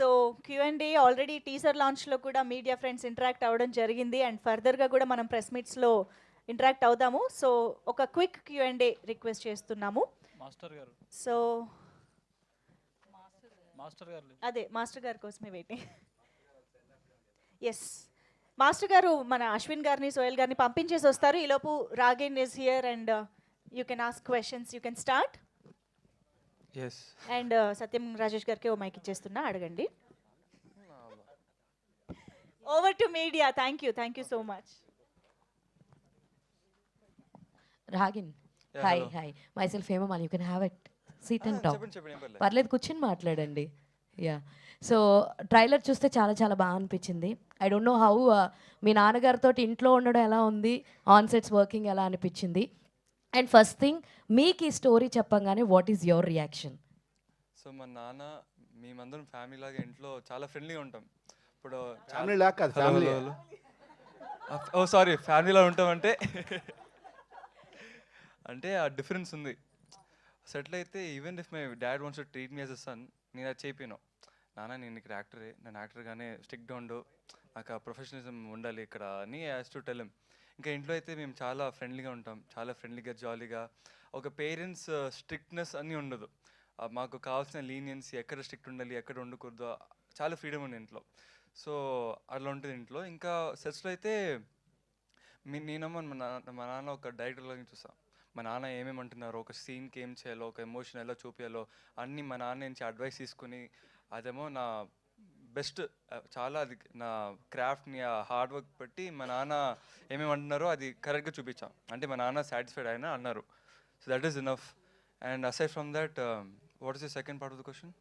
So Q&A already teaser లాంచ్లో కూడా media friends interact అవ్వడం జరిగింది అండ్ ఫర్దర్గా కూడా మనం ప్రెస్ మీట్స్లో ఇంటరాక్ట్ అవుదాము. సో ఒక క్విక్ Q&A రిక్వెస్ట్ చేస్తున్నాము. మాస్టర్ గారు సో అదే మాస్టర్ గారి కోసమే వెయిటింగ్. ఎస్, మాస్టర్ గారు మన అశ్విన్ గారిని సోయల్ గారిని పంపించేసి వస్తారు. ఈలోపు Ragin is here and you can ask questions, you can start. Yes and Satyam Rajesh గారికి ఓ మైక్ ఇచ్చేస్తున్నా, అడగండి. Over to media. Thank you so much. Ragin, Yeah, hi hello. Hi, myself Hemamali, you can have it, seat and talk. చెప్పండి చెప్పండి ఏం పర్లేదు. పర్లేదు, కూర్చొని మాట్లాడండి. యా, సో ట్రైలర్ చూస్తే చాలా చాలా బాగా అనిపించింది. ఐ డోంట్ నో హౌ మీ నాన్నగారితో ఇంట్లో ఉండడం ఎలా ఉంది, ఆన్ సెట్స్ వర్కింగ్ ఎలా అనిపించింది, అండ్ ఫస్ట్ థింగ్ మీకు ఈ స్టోరీ చెప్పంగానే what is your reaction? So మా నాన్న మేమందరం ఫ్యామిలీ లాగా ఇంట్లో చాలా ఫ్రెండ్లీగా ఉంటాం. ఇప్పుడు ఫ్యామిలీ లాగా కాదు, ఫ్యామిలీ. ఓ సారీ, ఫ్యామిలీలో ఉంటామంటే అంటే ఆ డిఫరెన్స్ ఉంది. సెటిల్ అయితే even if my dad wants to treat me as a son, నేను అది చెప్పాను. నాన్న నేను ఇక్కడ యాక్టరే, నేను యాక్టర్గానే స్ట్రిక్ట్గా ఉండు, నాకు ఆ ప్రొఫెషనలిజం ఉండాలి ఇక్కడ అని యాజ్ టు టెల్ హిమ్. ఇంకా ఇంట్లో అయితే మేము చాలా ఫ్రెండ్లీగా ఉంటాం, చాలా ఫ్రెండ్లీగా జాలీగా. ఒక పేరెంట్స్ స్ట్రిక్ట్నెస్ అన్నీ ఉండదు. మాకు కావాల్సిన లీనియన్స్, ఎక్కడ స్ట్రిక్ట్ ఉండాలి ఎక్కడ ఉండకూడదు, చాలా ఫ్రీడమ్ ఉంది ఇంట్లో. సో అట్లా ఉంటుంది ఇంట్లో. ఇంకా సెట్స్లో అయితే నేనేమో మా నాన్న ఒక డైరెక్టర్లాగా చూస్తాను. మా నాన్న ఏమేమంటున్నారో, ఒక సీన్కి ఏం చేయాలో, ఒక ఎమోషన్ ఎలా చూపించాలో అన్నీ మా నాన్న నుంచి అడ్వైస్ తీసుకుని, అదేమో నా బెస్ట్, చాలా అది నా క్రాఫ్ట్ని ఆ హార్డ్ వర్క్ పెట్టి మా నాన్న ఏమేమంటున్నారో అది కరెక్ట్గా చూపించాం. అంటే మా నాన్న సాటిస్ఫైడ్ అయినా అన్నారు. So that is enough. And aside from that, what is the second part of the question?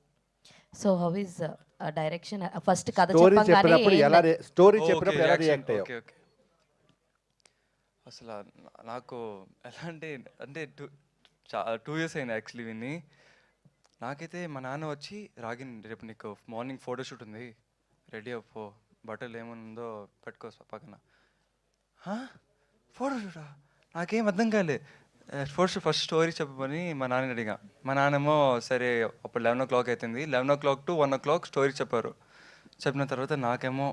So how is direction? First కథ స్టోరీ చెప్పంగానే చెప్పినప్పుడు ఏం ఎలా like- స్టోరీ చెప్పినప్పుడు ఎలా రియాక్ట్ అయ్యావు? Okay okay. అసలు నాకు ఎలా అంటే 2 years అయింది యాక్చువల్లీ విని. నాకైతే మా నాన్న వచ్చి, రాగిన్ రేపు నీకు మార్నింగ్ ఫోటోషూట్ ఉంది, రెడీ అవ్వు, బట్టలు ఏముందో పెట్టుకో పక్కన. ఫోటోషూటా? నాకేం అర్థం కాలే. ఫస్ట్ స్టోరీ చెప్పమని మా నాన్న అడిగా. మా నాన్నేమో సరే, అప్పుడు 11 o'clock అవుతుంది, 11 o'clock to 1 o'clock స్టోరీ చెప్పారు. చెప్పిన తర్వాత నాకేమో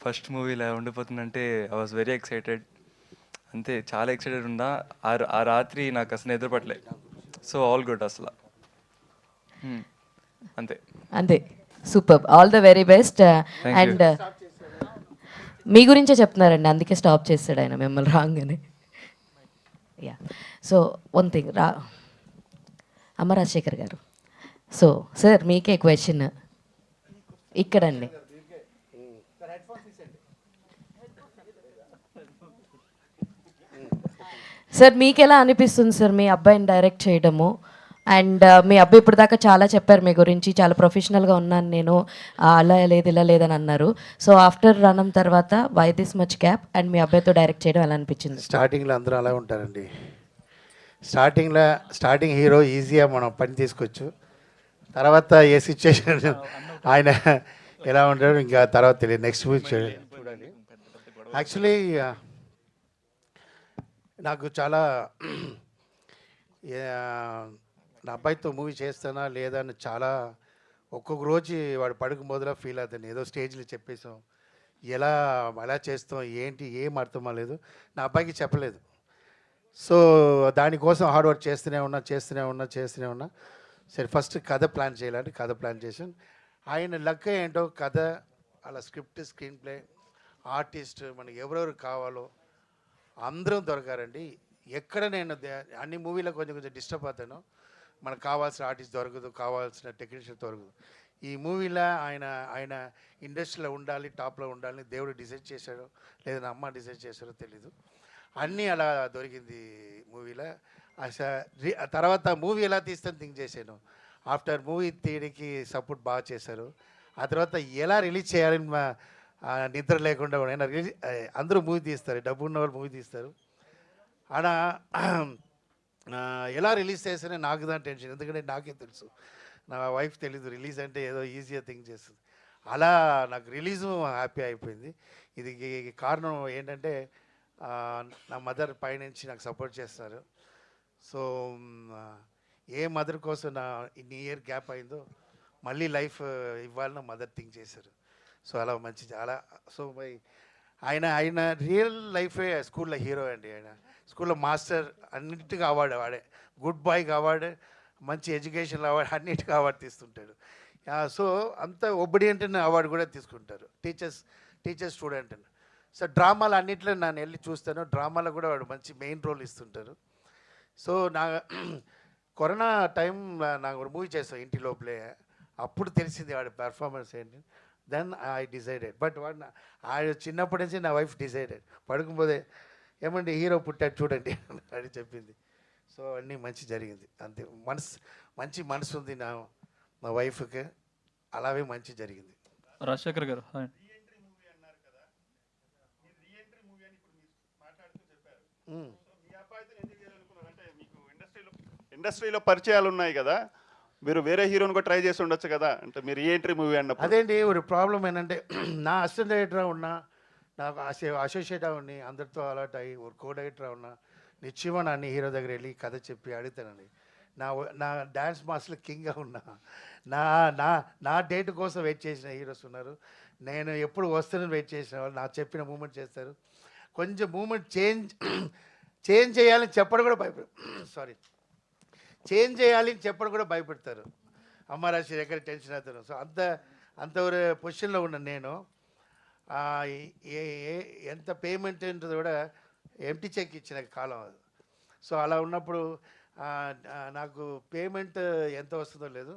ఫస్ట్ మూవీ ఇలా ఉండిపోతుందంటే ఐ వాజ్ వెరీ ఎక్సైటెడ్. అంతే, చాలా ఎక్సైటెడ్ ఉన్నా. ఆ రాత్రి నాకు అసలు నిద్రపట్టలే. సో ఆల్ గుడ్ అసలు. అంతే అంతే, super, all the very best. Thank you. And మీ గురించే చెప్తున్నారండి, అందుకే స్టాప్ చేస్తాడు ఆయన మిమ్మల్ని రాగానే. యా, సో వన్ థింగ్, అమ్మ రాజశేఖర్ గారు, సో సార్ మీకే క్వశ్చన్ ఇక్కడండి. సార్ మీకు ఎలా అనిపిస్తుంది సార్ మీ అబ్బాయిని డైరెక్ట్ చేయడము? అండ్ మీ అబ్బాయి ఇప్పుడు దాకా చాలా చెప్పారు మీ గురించి, చాలా ప్రొఫెషనల్గా ఉన్నాను నేను, అలా లేదు ఇలా లేదని అన్నారు. సో ఆఫ్టర్ రణం తర్వాత why this much gap, and మీ అబ్బాయితో డైరెక్ట్ చేయడం ఎలా అనిపించింది? స్టార్టింగ్లో అందరూ అలా ఉంటారండి. స్టార్టింగ్ హీరో ఈజీగా మనం పని తీసుకోవచ్చు. తర్వాత ఏ సిచ్యువేషన్ ఆయన ఎలా ఉంటాడో ఇంకా తర్వాత తెలియదు. నెక్స్ట్ మూవీ చూడాలి. యాక్చువల్లీ నాకు చాలా నా అబ్బాయితో మూవీ చేస్తానా లేదా అని చాలా ఒక్కొక్క రోజు వాడు పడుకు మొదల ఫీల్ అవుతాను. ఏదో స్టేజ్లో చెప్పేసాం, ఎలా చేస్తాం ఏంటి ఏం అర్థం అవ్వలేదు, నా అబ్బాయికి చెప్పలేదు. సో దానికోసం హార్డ్ వర్క్ చేస్తూనే ఉన్నా. సరే ఫస్ట్ కథ ప్లాన్ చేయాలంటే కథ ప్లాన్ చేసాను. ఆయన లక్ ఏంటో కథ, అలా స్క్రిప్ట్, స్క్రీన్ ప్లే, ఆర్టిస్ట్, మనకి ఎవరెవరు కావాలో అందరం దొరకారండి. ఎక్కడ నేను అన్ని మూవీలో కొంచెం డిస్టర్బ్ అవుతాను. మనకు కావాల్సిన ఆర్టిస్ట్ దొరకదు, కావాల్సిన టెక్నీషియన్ దొరకదు. ఈ మూవీలో ఆయన ఇండస్ట్రీలో ఉండాలి, టాప్లో ఉండాలని దేవుడు డిసైడ్ చేశాడో లేదా నా అమ్మ డిసైడ్ చేశారో తెలీదు, అన్నీ అలా దొరికింది మూవీలో. తర్వాత మూవీ ఎలా తీస్తాను థింక్ చేశాను. ఆఫ్టర్ మూవీ తీయడానికి సపోర్ట్ బాగా చేశారు. ఆ తర్వాత ఎలా రిలీజ్ చేయాలని నిద్ర లేకుండా అందరూ మూవీ తీస్తారు, డబ్బు ఉన్న వాళ్ళు మూవీ తీస్తారు. అలా ఎలా రిలీజ్ చేస్తేనే నాకు దాని టెన్షన్, ఎందుకంటే నాకే తెలుసు, నా వైఫ్ తెలీదు రిలీజ్ అంటే ఏదో ఈజీగా థింక్ చేస్తుంది. అలా నాకు రిలీజు హ్యాపీ అయిపోయింది. ఇది కారణం ఏంటంటే నా మదర్ పైనుంచి నాకు సపోర్ట్ చేస్తారు. సో ఏ మదర్ కోసం నా ఇన్ని ఇయర్ గ్యాప్ అయిందో మళ్ళీ లైఫ్ ఇవ్వాలని మదర్ థింక్ చేశారు. సో అలా మంచి చాలా సో ఆయన ఆయన రియల్ లైఫే స్కూల్లో హీరో అండి. ఆయన స్కూల్లో మాస్టర్, అన్నిటికీ అవార్డు వాడే, గుడ్ బాయ్కి అవార్డు, మంచి ఎడ్యుకేషన్ అవార్డు, అన్నిటికీ అవార్డు తీస్తుంటాడు. సో అంత ఒబిడియంట్ అవార్డు కూడా తీసుకుంటారు టీచర్ స్టూడెంట్ అని. సో డ్రామాలు అన్నింటిలో నేను వెళ్ళి చూస్తాను, డ్రామాలో కూడా వాడు మంచి మెయిన్ రోల్ ఇస్తుంటారు. సో కరోనా టైం నాకు ఒక మూవీ చేస్తాను ఇంటి లోపలే, అప్పుడు తెలిసింది వాడి పెర్ఫార్మెన్స్ ఏంటి. Then I decided. బట్ వాడు ఆయన చిన్నప్పటి నుంచి నా వైఫ్ డిసైడెడ్, పడుకుపోతే ఏమంటే హీరో పుట్టాడు చూడండి అని చెప్పింది. సో అన్నీ మంచి జరిగింది అంతే. మంచి మనసు ఉంది నా వైఫ్కి, అలాగే మంచి జరిగింది. రాజశేఖర్ గారు హాయ్. ఇండస్ట్రీలో పరిచయాలు ఉన్నాయి కదా, మీరు వేరే హీరోని కూడా ట్రై చేసి ఉండొచ్చు కదా, అంటే మీరు రీఎంట్రీ మూవీ అన్నప్పుడు. అదేంటి ఒక ప్రాబ్లం ఏంటంటే నా అసిస్టెంట్ డైరెక్టర్ ఉన్నా, నాకు అసోసియేట్ ఉన్ని అందరితో అలర్ట్ అయ్యి ఒక కో డైరెక్టర్ ఉన్నా నిశ్చయమా నన్ను హీరో దగ్గర వెళ్ళి కథ చెప్పి అడుగుతానండి. నా డ్యాన్స్ మాస్టర్ కింగ్గా ఉన్నా, నా నా నా డేట్ కోసం వెయిట్ చేసిన హీరోస్ ఉన్నారు. నేను ఎప్పుడు వస్తానని వెయిట్ చేసిన వాళ్ళు నా చెప్పిన మూమెంట్ చేస్తారు. కొంచెం మూమెంట్ చేంజ్ చేయాలని చెప్పడం కూడా చేంజ్ చేయాలని చెప్పడం కూడా భయపెడతారు. అమ్మారాశి ఎక్కడ టెన్షన్ అవుతారు. సో అంత ఒక పొజిషన్లో ఉన్నాను నేను. ఎంత పేమెంట్ ఉంటుందో కూడా ఎంటీ చెక్ ఇచ్చిన కాలం అది. సో అలా ఉన్నప్పుడు నాకు పేమెంట్ ఎంత వస్తుందో లేదు,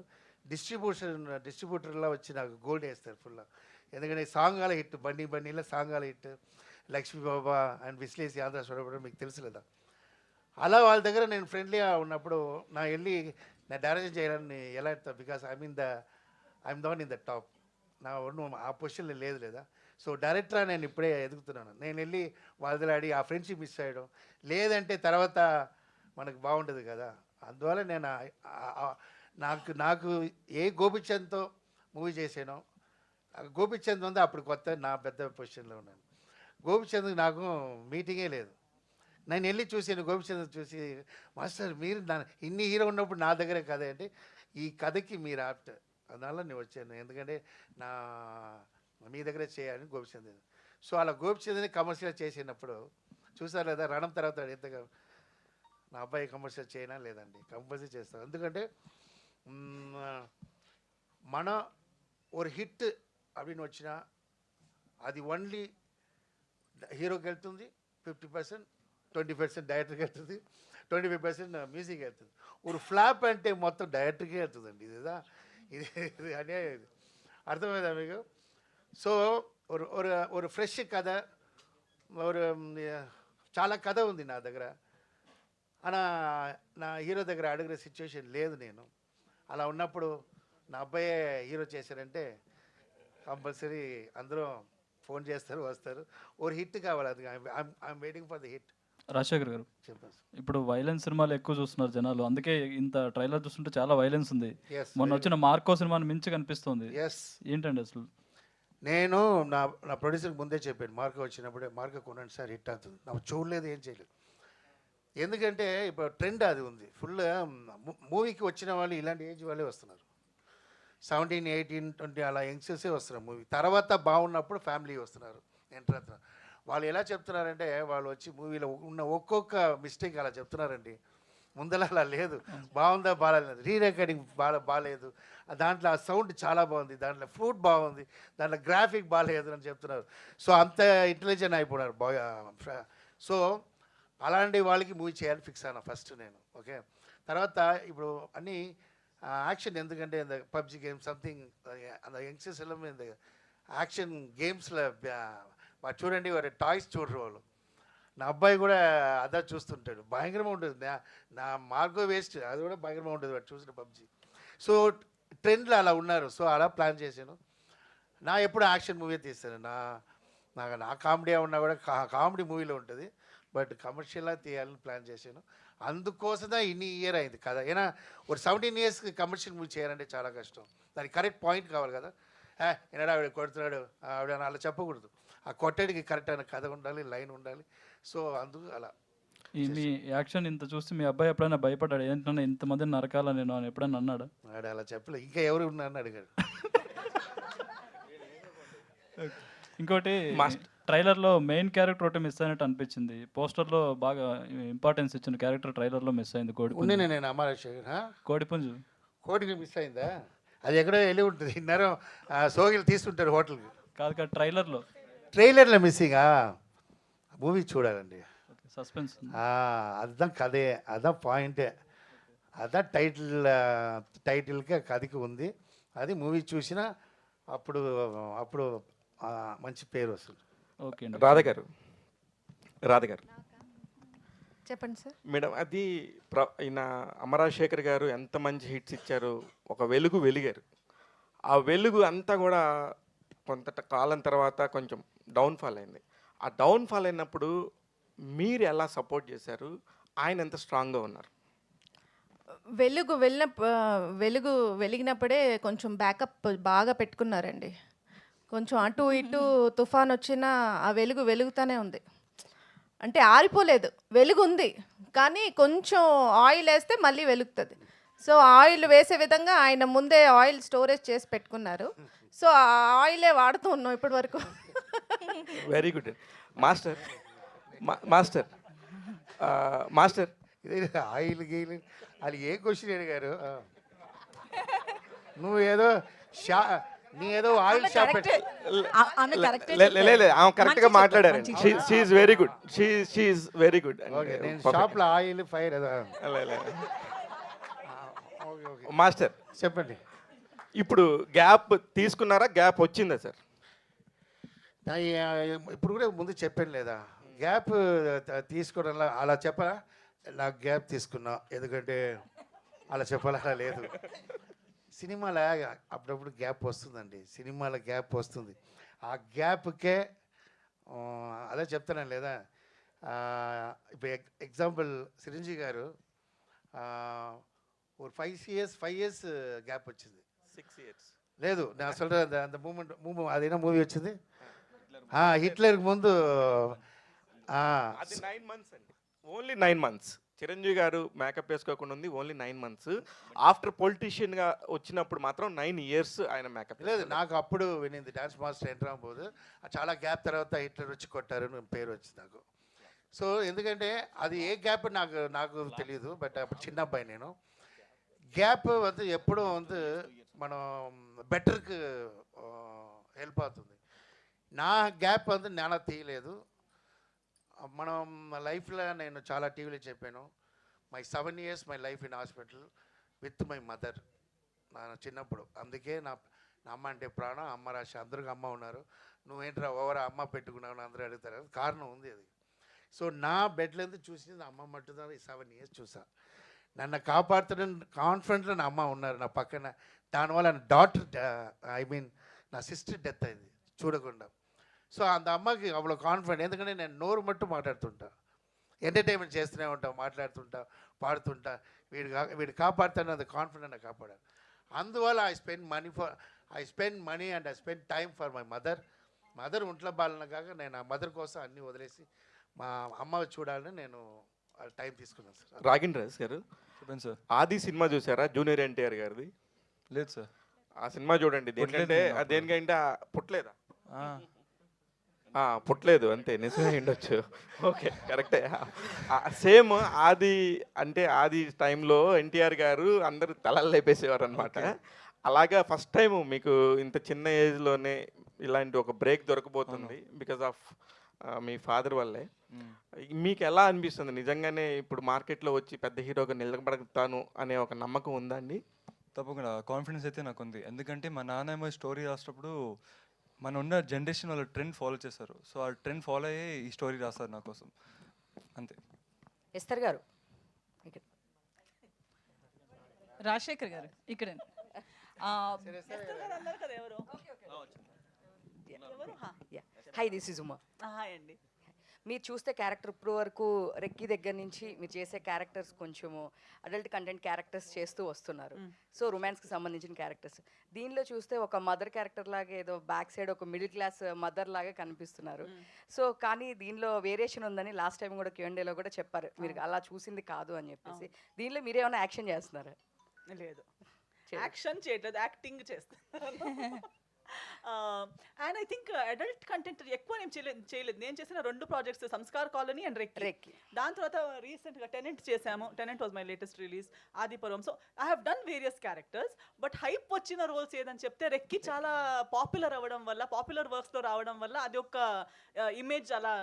డిస్ట్రిబ్యూటర్లో వచ్చి నాకు గోల్డ్ వేస్తారు ఫుల్గా. ఎందుకంటే సాంగాల హిట్, బండిలో సాంగాల హిట్, లక్ష్మీ బాబా అండ్ విశ్లేసి ఆంధ్ర చూడబడి మీకు తెలుసు కదా. అలా వాళ్ళ దగ్గర నేను ఫ్రెండ్లీగా ఉన్నప్పుడు నా వెళ్ళి నా డైరెక్షన్ చేయాలని ఎలా ఎడతాను, because I'm the one in the top. నా ఆ పొజిషన్లో లేదు లేదా. సో డైరెక్టర్గా నేను ఇప్పుడే ఎదుగుతున్నాను. నేను వెళ్ళి వాళ్ళ దగ్గర అడిగి ఆ ఫ్రెండ్షిప్ మిస్ చేయడం లేదంటే తర్వాత మనకు బాగుంటుంది కదా. అందువల్ల నేను నాకు ఏ గోపిచంద్తో మూవీ చేసానో, గోపిచంద్ ఉంది అప్పుడు కొత్త, నా పెద్ద పొజిషన్లో ఉన్నాను. గోపిచంద్కి నాకు మీటింగే లేదు. నేను వెళ్ళి చూసాను గోపిచంద్ చూసి, మాస్టర్ మీరు ఇన్ని హీరో ఉన్నప్పుడు నా దగ్గరే కథ అంటే, ఈ కథకి మీరు ఆప్ట్, అందువల్ల నేను వచ్చాను, ఎందుకంటే మీ దగ్గరే చేయాలని గోపిచంద్. సో అలా గోపిచంద్ని కమర్షియల్ చేసినప్పుడు చూసారు లేదా, రణం తర్వాత ఎంతగా నా అబ్బాయి కమర్షియల్ చేయనా లేదండి, కంపల్సరీ చేస్తాను. ఎందుకంటే మన ఒక హిట్ அப்படின்னு వచ్చినా అది ఓన్లీ హీరోకి వెళ్తుంది 50%, 20% డైరెక్టర్కి వెళ్తుంది, 25% మ్యూజిక్ వెళ్తుంది. ఒక ఫ్లాప్ అంటే మొత్తం డైరెక్టర్కే వెళ్తుందండి. ఇది అనే అర్థమైందా మీకు? సో ఒక ఫ్రెష్ కథ, చాలా కథ ఉంది నా దగ్గర, నా హీరో దగ్గర అడిగిన సిచ్యువేషన్ లేదు నేను. అలా ఉన్నప్పుడు నా అబ్బాయే హీరో చేశారంటే కంపల్సరీ అందరూ ఫోన్ చేస్తారు, వస్తారు. ఓ హిట్ కావాలి, అది I'm waiting for the hit. Rajasekhar గారు చెప్పండి. ఇప్పుడు వైలెన్స్ సినిమాలు ఎక్కువ చూస్తున్నారు జనాలు, అందుకే ఇంత ట్రైలర్ చూస్తుంటే చాలా వైలెన్స్ ఉంది. Yes, మొన్న వచ్చిన మార్కో సినిమాని మించి కనిపిస్తుంది. ఎస్, ఏంటండి అసలు? నేను నా ప్రొడ్యూసర్కి ముందే చెప్పాను, మార్కో వచ్చినప్పుడే మార్కో కొనండి సార్, హిట్ అవుతుంది. నాకు చూడలేదు, ఏం చేయలేదు. ఎందుకంటే ఇప్పుడు ట్రెండ్ అది ఉంది ఫుల్. మూవీకి వచ్చిన వాళ్ళు ఇలాంటి ఏజ్ వాళ్ళే వస్తున్నారు, 17, 18, 20 అలా యంగ్స్టర్సే వస్తున్నారు మూవీ. తర్వాత బాగున్నప్పుడు ఫ్యామిలీ వస్తున్నారు, ఎంటర్ అవుతున్నారు. వాళ్ళు ఎలా చెప్తున్నారంటే, వాళ్ళు వచ్చి మూవీలో ఉన్న ఒక్కొక్క మిస్టేక్ అలా చెప్తున్నారండి. ముందర అలా లేదు, బాగుందా బాగాలేదు, రీ రికార్డింగ్ బాగాలేదు, దాంట్లో ఆ సౌండ్ చాలా బాగుంది, దాంట్లో ఫ్రూట్ బాగుంది, దాంట్లో గ్రాఫిక్ బాగాలేదు అని చెప్తున్నారు. సో అంత ఇంటెలిజెంట్ అయిపోయినారు బాయ్. సో అలాంటి వాళ్ళకి మూవీ చేయాలని ఫిక్స్ అయినా ఫస్ట్ నేను. ఓకే, తర్వాత ఇప్పుడు అన్నీ యాక్షన్, ఎందుకంటే இந்த పబ్జి గేమ్ సంథింగ్ அந்த యంగ్స్టర్స్ ఎல்லாம் இந்த యాక్షన్ గేమ్స్లో చూడండి, వారి టాయ్స్ చూడరు వాళ్ళు. నా అబ్బాయి కూడా అదే చూస్తుంటాడు, భయంకరంగా ఉంటుంది. నా మార్గో వేస్ట్, అది కూడా భయంకరంగా ఉంటుంది వాడు చూసిన పబ్జి. సో ట్రెండ్లో అలా ఉన్నారు. సో అలా ప్లాన్ చేశాను. నా ఎప్పుడు యాక్షన్ మూవీ తీస్తాను. నా కామెడీ ఉన్నా కూడా కామెడీ మూవీలో ఉంటుంది, బట్ కమర్షియల్గా తీయాలని ప్లాన్ చేశాను. అందుకోసమే ఇన్ని ఇయర్ అయింది కదా. ఏనా ఒక 17 ఇయర్స్కి కమర్షియల్ మూవీ చేయాలంటే చాలా కష్టం. దానికి కరెక్ట్ పాయింట్ కావాలి కదా. ఏనాడు ఆవిడ కొడుతున్నాడు ఆవిడ అలా చెప్పకూడదు. ఆ కొట్టడికి కరెక్ట్ అయిన కథ ఉండాలి, లైన్ ఉండాలి. సో అందుకు అలా ఈ మీ యాక్షన్ ఇంత చూస్తే మీ అబ్బాయి ఎప్పుడైనా భయపడ్డాడు, ఏంటన్నా ఇంతమందిని నరకాలా నేను అని ఎప్పుడైనా అన్నాడా? వాడు అలా చెప్పలే, ఇంకా ఎవరు ఉన్నారని అడిగాడు. ఇంకోటి ట్రైలర్లో మెయిన్ క్యారెక్టర్ ఒకటి మిస్ అయినట్టు అనిపించింది. పోస్టర్లో బాగా ఇంపార్టెన్స్ ఇచ్చిన క్యారెక్టర్ ట్రైలర్లో మిస్ అయింది. కోడిపుంజు. నేను అమరాశేఖర్ కోడిపుంజు కోటికి మిస్ అయిందా? అది ఎక్కడో వెళ్ళి ఉంటుంది, ఇన్నరం సోగిలు తీసుకుంటారు హోటల్కి. కాదు కాదు, ట్రైలర్లో ట్రైలర్లో మిస్సింగా, మూవీ చూడాలండి. సస్పెన్స్. அதுதான் కథే, అதான் పాయింటే, అதான் టైటిల్గా కథకి ఉంది. అది మూవీ చూసినా అప్పుడు అప్పుడు మంచి పేరు వస్తుంది. ఓకే అండి. రాధ గారు చెప్పండి సార్. మేడం, అది ఈయన అమరాశేఖర్ గారు ఎంత మంచి హిట్స్ ఇచ్చారు, ఒక వెలుగు వెలిగారు. ఆ వెలుగు అంతా కూడా కొంత కాలం తర్వాత కొంచెం డౌన్ఫాల్ అయింది. ఆ డౌన్ఫాల్ అయినప్పుడు మీరు ఎలా సపోర్ట్ చేశారు? ఆయన ఎంత స్ట్రాంగ్గా ఉన్నారు? వెలుగు వెలిగినప్పుడే కొంచెం బ్యాకప్ బాగా పెట్టుకున్నారండి. కొంచెం అటు ఇటు తుఫాన్ వచ్చినా ఆ వెలుగు వెలుగుతూనే ఉంది. అంటే ఆరిపోలేదు, వెలుగు ఉంది, కానీ కొంచెం ఆయిల్ వేస్తే మళ్ళీ వెలుగుతుంది. సో ఆయిల్ వేసే విధంగా ఆయన ముందే ఆయిల్ స్టోరేజ్ చేసి పెట్టుకున్నారు. సో ఆ ఆయిలే వాడుతూ ఉన్నాం ఇప్పటి వరకు. Very good master. Master master ఇదే ఆయిల్ గీలు అది ఏ క్వశ్చన్ అడిగారు? నువ్వు ఏదో నీ ఏదో ఆయిల్ షాప్ లేదు, ఆమె కరెక్ట్గా మాట్లాడారండి. She's very good, she's very good. నేను షాప్లో ఆయిల్ ఫైర్ ఏదో. మాస్టర్ చెప్పండి. ఇప్పుడు గ్యాప్ తీసుకున్నారా, గ్యాప్ వచ్చిందా సార్? ఇప్పుడు కూడా ముందు చెప్పాను లేదా, గ్యాప్ తీసుకోవడం అలా చెప్పరా? నాకు గ్యాప్ తీసుకున్నా, ఎందుకంటే అలా చెప్పాలా లేదు. సినిమాలో అప్పుడప్పుడు గ్యాప్ వస్తుందండి, సినిమాలో గ్యాప్ వస్తుంది. ఆ గ్యాప్కే అదే చెప్తాను లేదా. ఇప్పుడు ఎగ్జాంపుల్ చిరంజీవి గారు ఒక 5 years గ్యాప్ వచ్చింది. 6 years లేదు, నేను అసలు అంత మూమెంట్ అదేనా మూవీ వచ్చింది హిట్లర్కి ముందు. అది 9 months అండి, ఓన్లీ 9 months. చిరంజీవి గారు మేకప్ వేసుకోకుండా ఉంది, ఓన్లీ 9 months. ఆఫ్టర్ పొలిటీషియన్గా వచ్చినప్పుడు మాత్రం 9 years ఆయన మేకప్. లేదు, నాకు అప్పుడు వినింది డాన్స్ మాస్టర్ ఎంటర్ అవ్వబోదు, చాలా గ్యాప్ తర్వాత హిట్లర్ వచ్చి కొట్టారు పేరు వచ్చింది నాకు. సో ఎందుకంటే అది ఏ గ్యాప్ నాకు తెలియదు, బట్ అప్పుడు చిన్న అబ్బాయి నేను. గ్యాప్ வந்து ఎప్పుడూ வந்து మనం బెటర్కి హెల్ప్ అవుతుంది. నా గ్యాప్ வந்து నేను తీయలేదు. మనం లైఫ్లో నేను చాలా టీవీలో చెప్పాను, my 7 years my life in hospital with my mother. నా చిన్నప్పుడు అందుకే నా అమ్మ అంటే ప్రాణం, అమ్మ రాశి. అందరికి అమ్మ ఉన్నారు, నువ్వేంట్రా ఓవర్ అమ్మ పెట్టుకున్నావు అందరూ అడుగుతారు, కారణం ఉంది అది. సో నా బెడ్లేందు చూసింది అమ్మ మట్టుదని 7 years చూసా. నన్ను కాపాడుతున్న కాన్ఫిడెంట్లో నా అమ్మ ఉన్నారు నా పక్కన. దానివల్ల నా డాటర్ నా సిస్టర్ డెత్ అయింది చూడకుండా. సో అంత అమ్మకి అவ்வளோ కాన్ఫిడెంట్, ఎందుకంటే నేను నోరు మట్టు మాట్లాడుతుంటా, ఎంటర్టైన్మెంట్ చేస్తూనే ఉంటా, మాట్లాడుతుంటా, పాడుతుంటా. వీడు కాపాడుతాను, అది కాన్ఫిడెంట్ నాకు కాపాడాను. అందువల్ల I spend money and I spend time for my mother ఒంట్లో బాలన కాక నేను ఆ మదర్ కోసం అన్నీ వదిలేసి మా అమ్మ చూడాలని నేను టైం తీసుకున్నాను సార్. రాగిన్ గారు చెప్పండి సార్. ఆది సినిమా చూసారా, జూనియర్ ఎన్టీఆర్ గారిది? లేదు సార్. ఆ సినిమా చూడండి. దేనికంటే పుట్టలేదా? ఆ. పుట్టలేదు అంతే, నిజమే ఉండొచ్చు. ఓకే, కరెక్టే. సేమ్ ఆది టైంలో ఎన్టీఆర్ గారు అందరూ తలలు లేపేసేవారు అనమాట. అలాగా ఫస్ట్ టైం మీకు ఇంత చిన్న ఏజ్లోనే ఇలాంటి ఒక బ్రేక్ దొరకబోతుంది బికాజ్ ఆఫ్ మీ ఫాదర్ వల్లే. మీకు ఎలా అనిపిస్తుంది నిజంగానే ఇప్పుడు మార్కెట్లో వచ్చి పెద్ద హీరోగా నిలబడతాను అనే ఒక నమ్మకం ఉందా అండి? తప్పకుండా కాన్ఫిడెన్స్ అయితే నాకు ఉంది, ఎందుకంటే మా నాన్నమ్మ స్టోరీ రాసేటప్పుడు మన ఉన్న జనరేషన్ వాళ్ళు ట్రెండ్ ఫాలో చేస్తారు. సో ఆ ట్రెండ్ ఫాలో అయ్యే ఈ స్టోరీ రాస్తారు నా కోసం, అంతే. ఎస్తర్ గారు రాజశేఖర్ గారు ఇక్కడ high, this is Uma. Hi అండి. మీరు చూస్తే క్యారెక్టర్ ఇప్పుడు వరకు రెక్కి దగ్గర నుంచి మీరు చేసే క్యారెక్టర్స్ కొంచెము అడల్ట్ కంటెంట్ క్యారెక్టర్స్ చేస్తూ వస్తున్నారు. సో రొమాన్స్కి సంబంధించిన క్యారెక్టర్స్ దీనిలో చూస్తే ఒక మదర్ క్యారెక్టర్ లాగా ఏదో బ్యాక్ సైడ్ ఒక మిడిల్ క్లాస్ మదర్ లాగా కనిపిస్తున్నారు. సో కానీ దీనిలో వేరియేషన్ ఉందని లాస్ట్ టైం కూడా Q&Aలో కూడా చెప్పారు, మీరు అలా చూసింది కాదు అని చెప్పేసి. దీనిలో మీరేమైనా యాక్షన్ చేస్తున్నారా? లేదు, యాక్షన్ చేయట్లేదు, యాక్టింగ్ చేస్తాను. And I think adult content ఎక్కువ నేను చేయలేదు. నేను చేసిన 2 projects, Sanskar colony and recce. దాని తర్వాత రీసెంట్గా టెనెంట్ చేశాము. Tenant was my latest release, Adipuram. So I have done various characters. But hype వచ్చిన రోల్స్ ఏదని చెప్తే రెక్కి చాలా పాపులర్ అవ్వడం వల్ల, పాపులర్ వర్క్స్లో రావడం వల్ల అది ఒక ఇమేజ్ అలా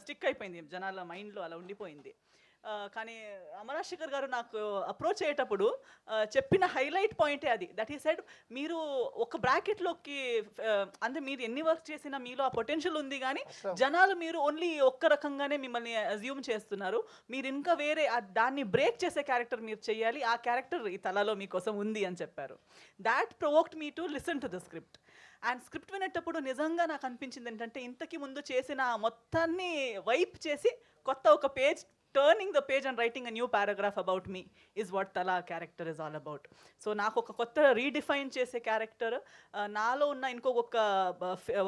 స్టిక్ అయిపోయింది జనాల మైండ్లో, అలా ఉండిపోయింది. కానీ అమరాశేఖర్ గారు నాకు అప్రోచ్ అయ్యేటప్పుడు చెప్పిన హైలైట్ పాయింటే అది. దట్ ఈ సైడ్ మీరు ఒక బ్రాకెట్లోకి అంటే మీరు ఎన్ని వర్క్ చేసినా మీలో ఆ పొటెన్షియల్ ఉంది, కానీ జనాలు మీరు ఓన్లీ ఒక్క రకంగానే మిమ్మల్ని అజ్యూమ్ చేస్తున్నారు. మీరు ఇంకా వేరే దాన్ని బ్రేక్ చేసే క్యారెక్టర్ మీరు చేయాలి, ఆ క్యారెక్టర్ ఈ తలలో మీకోసం ఉంది అని చెప్పారు. That provoked me to listen to the script. And script వినేటప్పుడు నిజంగా నాకు అనిపించింది ఏంటంటే, ఇంతకి ముందు చేసిన మొత్తాన్ని వైప్ చేసి కొత్త ఒక page, turning the page and writing a new paragraph about me is what Tala character is all about. So నాకు ఒక కొత్త రీడిఫైన్ చేసే క్యారెక్టర్, నాలో ఉన్న ఇంకొక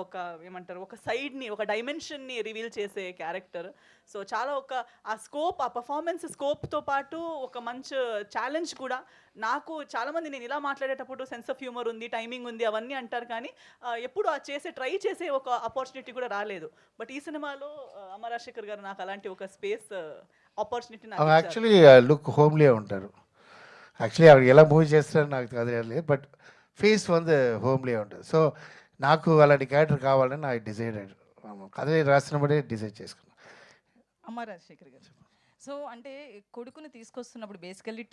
ఒక ఏమంటారు, ఒక సైడ్ని, ఒక డైమెన్షన్ని రివీల్ చేసే క్యారెక్టర్. సో చాలా ఒక ఆ స్కోప్, ఆ పర్ఫార్మెన్స్ స్కోప్తో పాటు ఒక మంచి ఛాలెంజ్ కూడా. నాకు చాలామంది నేను ఇలా మాట్లాడేటప్పుడు సెన్స్ ఆఫ్ హ్యూమర్ ఉంది, టైమింగ్ ఉంది అవన్నీ అంటారు, కానీ ఎప్పుడు ఆ ట్రై చేసే ఒక ఆపర్చునిటీ కూడా రాలేదు. బట్ ఈ సినిమాలో అమరాశేఖర్ గారు నాకు అలాంటి ఒక space, opportunity actually look homely ఉంటారు. యాక్చువల్లీ ఆవిడ ఎలా మూవీ చేస్తారో నాకు తెలియలేదు, బట్ ఫేస్ வந்து హోమ్లీ ఉంటుంది. సో నాకు అలాంటి క్యారెక్టర్ కావాలని నాకు డిసైడెడ్, కథ రాసినప్పుడే డిసైడ్ చేసుకున్నాను. అమ్మ రాజశేఖర్ గారు, సో అంటే కొడుకుని తీసుకొస్తున్నప్పుడు బేసికల్లీ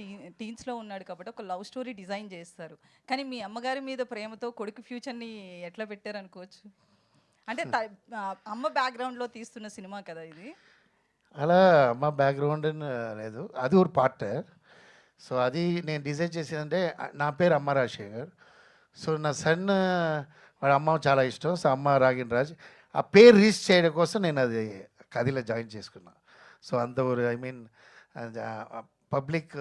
టీన్స్లో ఉన్నాడు కాబట్టి ఒక లవ్ స్టోరీ డిజైన్ చేస్తారు, కానీ మీ అమ్మగారి మీద ప్రేమతో కొడుకు ఫ్యూచర్ని ఎట్లా పెట్టారు అనుకోవచ్చు? అంటే అమ్మ బ్యాక్గ్రౌండ్లో తీస్తున్న సినిమా కదా ఇది. అలా మా బ్యాక్గ్రౌండ్ లేదు, అది ఒక పార్ట్. సో అది నేను డిజైన్ చేసేదంటే, నా పేరు అమ్మ రాజశేఖర్. సో నా సన్ వాడు అమ్మ చాలా ఇష్టం. సో అమ్మ రాగిన్ రాజ్, ఆ పేరు రీచ్ చేయడం కోసం నేను అది కథలో జాయిన్ చేసుకున్నా. సో అంత ఐ మీన్ పబ్లిక్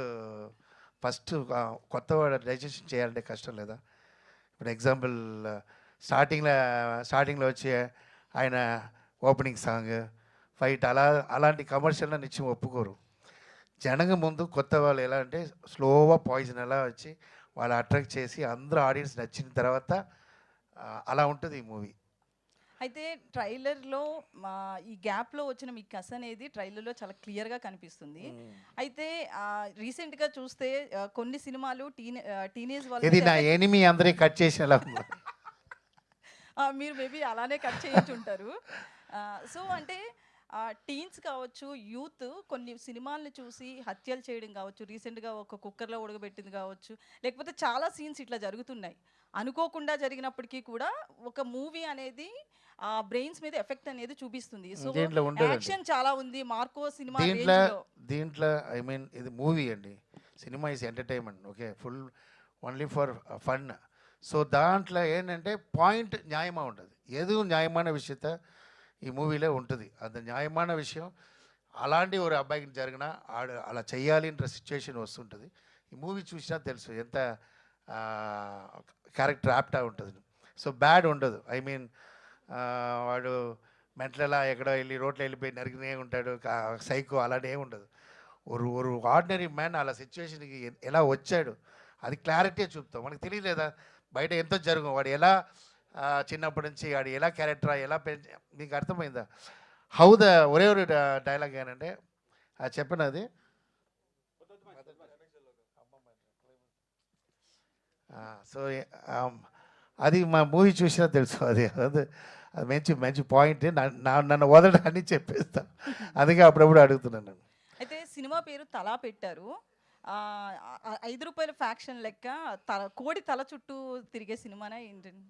ఫస్ట్ కొత్తవాడు డైజెషన్ చేయాలంటే కష్టం లేదా? ఇప్పుడు ఎగ్జాంపుల్ స్టార్టింగ్లో వచ్చి ఆయన ఓపెనింగ్ సాంగ్, ఫైట్, అలాంటి కమర్షియల్లో నిత్యం ఒప్పుకోరు. జనంగా ముందు కొత్త వాళ్ళు ఎలా అంటే స్లోగా పాయిజన్ ఎలా వచ్చి వాళ్ళు అట్రాక్ట్ చేసి అందరూ ఆడియన్స్ నచ్చిన తర్వాత అలా ఉంటుంది ఈ మూవీ. అయితే ట్రైలర్లో ఈ గ్యాప్లో వచ్చిన మీ కథ అనేది ట్రైలర్లో చాలా క్లియర్గా కనిపిస్తుంది. అయితే రీసెంట్గా చూస్తే కొన్ని సినిమాలు టీనేజ్ ఇది నా ఎనిమి అందరి కట్ చేసేలా మీరు మేబీ అలానే కట్ చేయించి ఉంటారు. సో అంటే టీన్స్ కావచ్చు, యూత్ కొన్ని సినిమాలను చూసి హత్యలు చేయడం కావచ్చు, రీసెంట్గా ఒక కుక్కర్లో ఉడకబెట్టింది కావచ్చు, లేకపోతే చాలా సీన్స్ ఇట్లా జరుగుతున్నాయి. అనుకోకుండా జరిగినప్పటికీ కూడా ఒక మూవీ అనేది ఆ బ్రెయిన్స్ మీద ఎఫెక్ట్ అనేది చూపిస్తుంది. సో యాక్షన్ చాలా ఉంది మార్కో సినిమా దీంట్లో. ఐ మీన్ ఇది మూవీ అండి, cinema is entertainment, okay, full only for fun. So దాంట్లో ఏంటంటే పాయింట్ న్యాయమా ఉంటుంది, ఏదో న్యాయమైన విషయత ఈ మూవీలో ఉంటుంది. అది న్యాయమైన విషయం. అలాంటి ఒక అబ్బాయికి జరిగిన అలా చెయ్యాలి అనే సిచ్యువేషన్ వస్తుంటుంది. ఈ మూవీ చూసినా తెలుసు ఎంత క్యారెక్టర్ యాప్టా ఉంటుంది. సో బ్యాడ్ ఉండదు. ఐ మీన్ వాడు మెంటల్ ఎక్కడో వెళ్ళి రోడ్లో వెళ్ళిపోయి నరికినే ఉంటాడు, సైకో, అలాంటి ఏమి ఉండదు. ఒక ఆర్డినరీ మ్యాన్ అలా సిచ్యువేషన్కి ఎలా వచ్చాడు అది క్లారిటీ చూపుతాం. మనకు తెలియలేదా బయట ఎంతో జరుగు, వాడు ఎలా చిన్నప్పటి నుంచి వాడు ఎలా క్యారెక్టర్ ఎలా మీకు అర్థమైందా? హౌ ద ఒరే డైలాగ్ ఏంటంటే చెప్పినది సో అది మా మూవీ చూసినా తెలుసు. అది మంచి మంచి పాయింట్. నన్ను వదలడాన్ని చెప్పేస్తాను, అందుకే అప్పుడప్పుడు అడుగుతున్నాను నేను. అయితే సినిమా పేరు తలా పెట్టారు. 5 రూపాయల ఫ్యాక్షన్ లెక్క కోడి తల చుట్టూ తిరిగే సినిమానా ఏంటండి?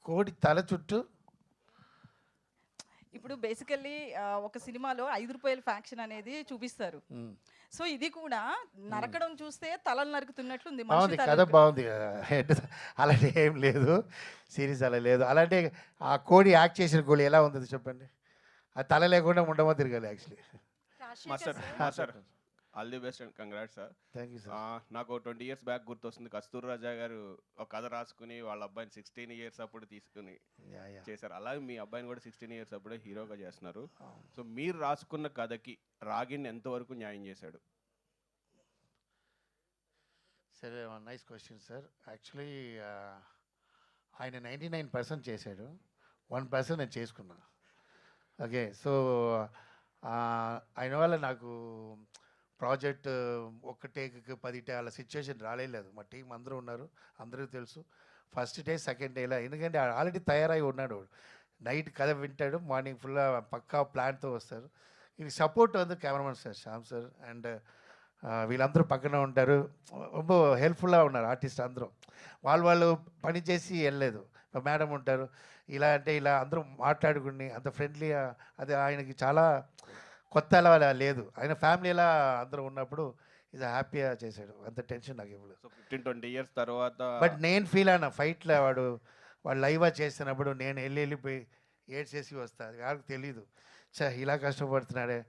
కోడి తల చుట్టూ ఇప్పుడు బేసికల్లీ ఒక సినిమాలో 5 రూపాయల ఫ్యాక్షన్ అనేది చూపిస్తారు. సో ఇది కూడా నరకడం చూస్తే తలలు నరుకుతున్నట్లుంది. బాగుంది, కథ బాగుంది. అలాంటి ఏం లేదు, సిరీస్ అలా లేదు. అలాంటి ఆ కోడి యాక్ట్ చేసిన కోడి ఎలా ఉంది చెప్పండి? ఆ తల లేకుండా ఉండమో తిరగాలి actually. Master all the best and congrats sir. Thank you sir. నాకు 20 years బ్యాక్ గుర్తొస్తుంది, కస్తూరి రాజా గారు ఒక కథ రాసుకుని వాళ్ళ అబ్బాయిని 16 years అప్పుడు తీసుకుని చేశారు. అలాగే మీ అబ్బాయిని కూడా 16 years అప్పుడే హీరోగా చేస్తున్నారు. సో మీరు రాసుకున్న కథకి రాగిణి ఎంతవరకు న్యాయం చేశాడు? సరే, నైస్ క్వశ్చన్ సార్. యాక్చువల్లీ ఆయన 99% చేశాడు, 1% నేను చేసుకున్నా. ఓకే, సో ఆయన వల్ల నాకు ప్రాజెక్ట్ ఒక టేక్కి 10 టే అలా సిచ్యువేషన్ రాలేదు. మా టీం అందరూ ఉన్నారు, అందరికీ తెలుసు. ఫస్ట్ డే సెకండ్ డేలా, ఎందుకంటే ఆల్రెడీ తయారై ఉన్నాడు. నైట్ కథ వింటాడు, మార్నింగ్ ఫుల్ పక్కా ప్లాన్తో వస్తారు. ఇది సపోర్ట్ வந்து cameramen sir Shyam sir and వీళ్ళందరూ పక్కన ఉంటారు. ரொம்ப హెల్ప్ఫుల్గా ఉన్నారు ఆర్టిస్ట్ అందరూ. వాళ్ళు పని చేసి వెళ్ళలేదు. మేడం ఉంటారు, ఇలా అంటే ఇలా అందరూ మాట్లాడుకుని అంత ఫ్రెండ్లీగా, అది ఆయనకి చాలా కొత్త అలా లేదు. ఆయన ఫ్యామిలీలా అందరూ ఉన్నప్పుడు ఇది హ్యాపీగా చేశాడు, అంత టెన్షన్ నాకు ఇప్పుడు. సో 15-20 years తర్వాత బట్ నేను ఫీల్ అయినా ఫైట్లో వాడు లైవ్గా చేస్తున్నప్పుడు నేను వెళ్ళిపోయి ఏడ్చేసి వస్తాను. నాకు తెలీదు, చా ఇలా కష్టపడుతున్నాడే,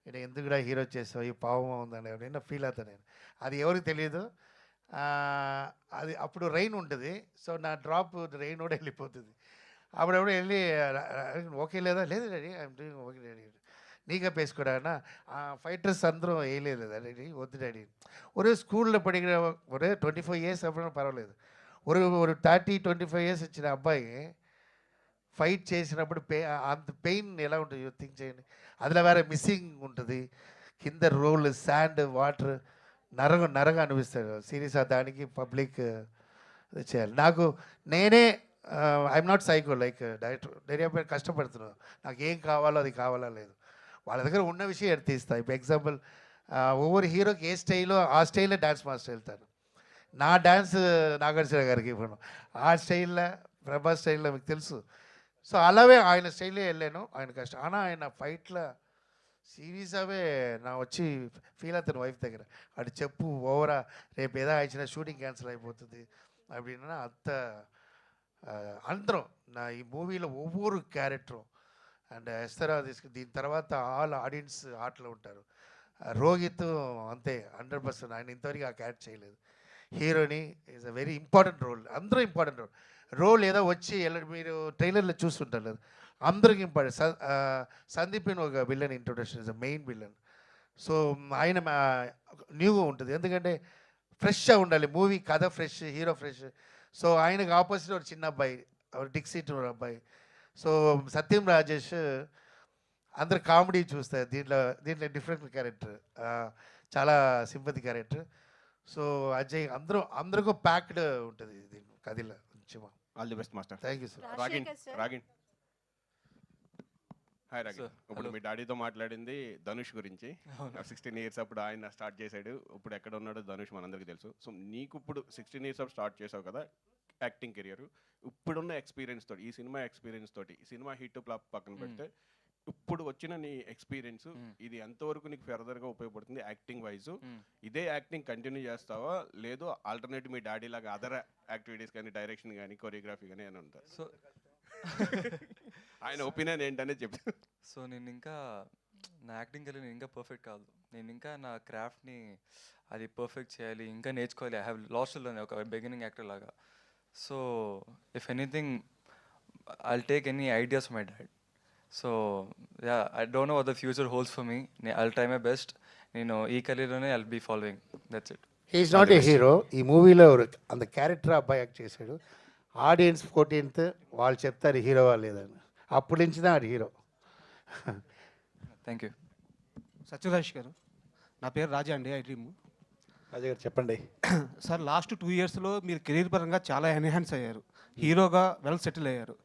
నేను ఎందుకు కూడా హీరో చేస్తావు, ఈ పావం ఉందని నేను ఫీల్ అవుతాను. నేను అది ఎవరికి తెలియదు. అది అప్పుడు రెయిన్ ఉంటుంది, సో నా డ్రాప్ రెయిన్ కూడా వెళ్ళిపోతుంది. అప్పుడప్పుడు వెళ్ళి ఓకే లేదా, లేదు daddy I'm doing okay daddy, நீங்க பேசக்கூடாதுன்னா ஃபைட்டர்ஸ் అందరం వేయలేదు డాడీ, వద్దు డాడీ. ஒரு స్కూల్లో படிக்கிற ஒரு 25 years అప్పుడు పర్వాలేదు. ஒரு 30-25 years వచ్చిన అబ్బాయి ఫైట్ చేసినప్పుడు అంత పెయిన్ ఎలా ఉంటుంది థింక్ చేయండి. அதில் வேறு మిస్సింగ్ ఉంటుంది, కింద రోల్ శాండ్ వాటర్ నరగా అనిపిస్తాడు. సీరియస్గా దానికి పబ్లిక్ చేయాలి. నాకు నేనే I'm not psycho like director. Director కష్టపడుతున్నాను, నాకు ఏం కావాలో అది కావాలా లేదు, వాళ్ళ దగ్గర ఉన్న విషయం ఎత్తిస్తా. ఇప్పుడు ఎగ్జాంపుల్ ఒవ్వొరు హీరోకి ఏ స్టైలో ఆ స్టైల్లో డ్యాన్స్ మాస్టర్ వెళ్తాను. నా డ్యాన్స్ నాగార్జున గారికి ఇప్పుడు ఆ స్టైల్లో ప్రభాస్ స్టైల్లో మీకు తెలుసు. సో అలాగే ఆయన స్టైల్లో వెళ్ళాను. ఆయన కష్టం ஆனால் ఆయన ఫైట్లో సీరియస్గావే నా వచ్చి ఫీల్ అవుతాను వైఫ్ దగ్గర. అటు చెప్పు ఓవరా, రేపు ఏదో ఇచ్చిన షూటింగ్ క్యాన్సిల్ అయిపోతుంది அப்படின்னா అంత అందరం నా ఈ మూవీలో ఒవ్వొరు క్యారెక్టరు అండ్ ఎస్తరా దీని తర్వాత ఆల్ ఆడియన్స్ ఆటలో ఉంటారు. రోహిత్ అంతే 100%. ఆయన ఇంతవరకు ఆ క్యారెక్టర్ చేయలేదు. హీరోని is a very important role, అందరూ ఇంపార్టెంట్ రోల్ ఏదో వచ్చి మీరు ట్రైలర్లో చూస్తుంటారు లేదు, అందరికి ఇంపార్టెంట్. సందీప్ ఒక villain introduction is a main villain. So ఆయన న్యూగా ఉంటుంది, ఎందుకంటే ఫ్రెష్గా ఉండాలి మూవీ, కథ ఫ్రెష్, హీరో ఫ్రెష్. సో ఆయనకు ఆపోజిట్ ఒక చిన్న అబ్బాయి, డిక్సిట్ అబ్బాయి. సో సత్యం రాజేష్ అందరు కామెడీ చూస్తారు, దీంట్లో డిఫరెంట్ క్యారెక్టర్, చాలా సింపతి క్యారెక్టర్. సో అజయ్ అందరికీ ప్యాక్డ్ ఉంటుంది దీని కథలో. All the best master. Thank you sir. Ragin hi Ragin. ఇప్పుడు మీ డాడీతో మాట్లాడింది ధనుష్ గురించి. 16 years అప్పుడు ఆయన స్టార్ట్ చేశాడు, ఇప్పుడు ఎక్కడ ఉన్నాడో ధనుష్ మనందరికీ తెలుసు. సో నీకు ఇప్పుడు 16 years అప్పుడు స్టార్ట్ చేసావు కదా యాక్టింగ్ కెరియర్, ఇప్పుడున్న ఎక్స్పీరియన్స్ తోటి, ఈ సినిమా ఎక్స్పీరియన్స్ తోటి, ఈ సినిమా హిట్ ఫ్లాప్ పక్కన పెడితే ఇప్పుడు వచ్చిన నీ ఎక్స్పీరియన్స్ ఇది ఎంతవరకు నీకు ఫర్దర్గా ఉపయోగపడుతుంది యాక్టింగ్ వైజ్? ఇదే యాక్టింగ్ కంటిన్యూ చేస్తావా, లేదు ఆల్టర్నేటివ్ మీ డాడీ లాగా అదర్ యాక్టివిటీస్ కానీ, డైరెక్షన్ కానీ, కొరియోగ్రఫీ కానీ అని ఉంటారు? సో ఆయన ఒపీనియన్ ఏంటనే చెప్పి. సో నేను ఇంకా నా యాక్టింగ్ కెరీర్ నేను ఇంకా పర్ఫెక్ట్ కాదు, నేను ఇంకా నా క్రాఫ్ట్ని అది పర్ఫెక్ట్ చేయాలి, ఇంకా నేర్చుకోవాలి. ఐ హ్యావ్ లాస్ట్ ఒక బిగినింగ్ యాక్టర్ లాగా. So if anything I'll take any ideas my dad. So yeah, I don't know what the future holds for me. I'll try my best. నేను ఈ కెరీర్లోనే I'll be following, that's it. He's not a hero. ఈ మూవీలో అంత character అబ్బాయి act చేశాడు. Audience 14th వాళ్ళు చెప్తారు హీరోవా లేదని, అప్పటి నుంచి ఆడు హీరో. Thank you. సత్యరాజ్ గారు, నా పేరు రాజా అండి, ఐ డ్రీమ్. రాజా గారు చెప్పండి. సార్ లాస్ట్ 2 yearsలో మీరు కెరీర్ పరంగా చాలా ఎన్హాన్స్ అయ్యారు, హీరోగా వెల్ సెటిల్ అయ్యారు.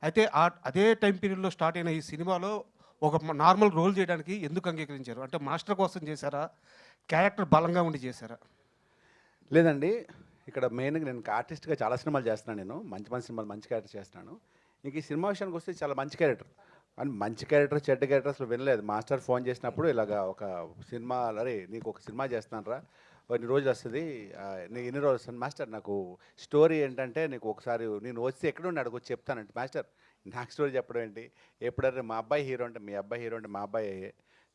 అయితే అదే టైం పీరియడ్లో స్టార్ట్ అయిన ఈ సినిమాలో ఒక నార్మల్ రోల్ చేయడానికి ఎందుకు అంగీకరించారు? అంటే మాస్టర్ కోసం చేశారా, క్యారెక్టర్ బలంగా ఉండి చేశారా? లేదండి, ఇక్కడ మెయిన్గా నేను ఆర్టిస్ట్గా చాలా సినిమాలు చేస్తున్నాను. నేను మంచి సినిమాలు, మంచి క్యారెక్టర్ చేస్తున్నాను. ఇంక ఈ సినిమా విషయానికి వస్తే చాలా మంచి క్యారెక్టర్, అండ్ మంచి క్యారెక్టర్ చెడ్డ క్యారెక్టర్ అసలు వినలేదు. మాస్టర్ ఫోన్ చేసినప్పుడు ఇలాగా ఒక సినిమా, అరే నీకు ఒక సినిమా చేస్తాను రా, కొన్ని రోజులు వస్తుంది నేను ఎన్ని రోజులు వస్తాను మాస్టర్, నాకు స్టోరీ ఏంటంటే నీకు ఒకసారి నేను వచ్చి ఎక్కడుండి అడుగు చెప్తానంటే, మాస్టర్ నాకు స్టోరీ చెప్పడం ఏంటి, ఎప్పుడైనా మా అబ్బాయి హీరో అంటే మీ అబ్బాయి హీరో అంటే మా అబ్బాయి,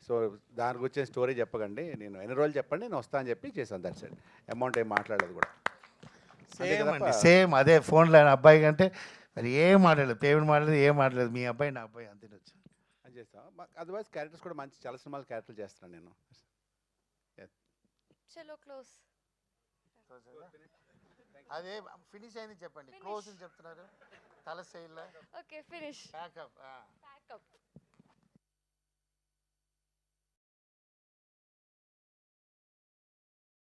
సో దాని గురించి స్టోరీ చెప్పకండి, నేను ఎన్ని రోజులు చెప్పండి నేను వస్తాను అని చెప్పి చేశాను. దట్ సైడ్ అమౌంట్ ఏం మాట్లాడలేదు కూడా. సేమ్ అండి, సేమ్ అదే ఫోన్లో అబ్బాయి కంటే మరి ఏం మాట్లాడలేదు, పేమెంట్ మాట్లాడలేదు, ఏం మాట్లాడలేదు, మీ అబ్బాయి నా అబ్బాయి అంతే వచ్చి అని చేస్తాం. అదర్వైజ్ క్యారెక్టర్స్ కూడా మంచి చాలా సినిమాలు క్యారెక్టర్లు చేస్తున్నాను నేను. చలో క్లోజ్. అదే ఫినిష్ అయింది చెప్పండి, క్లోజ్ అని చెప్తున్నారు తల స్టైల్లో. Okay finish. ప్యాకప్. ప్యాకప్.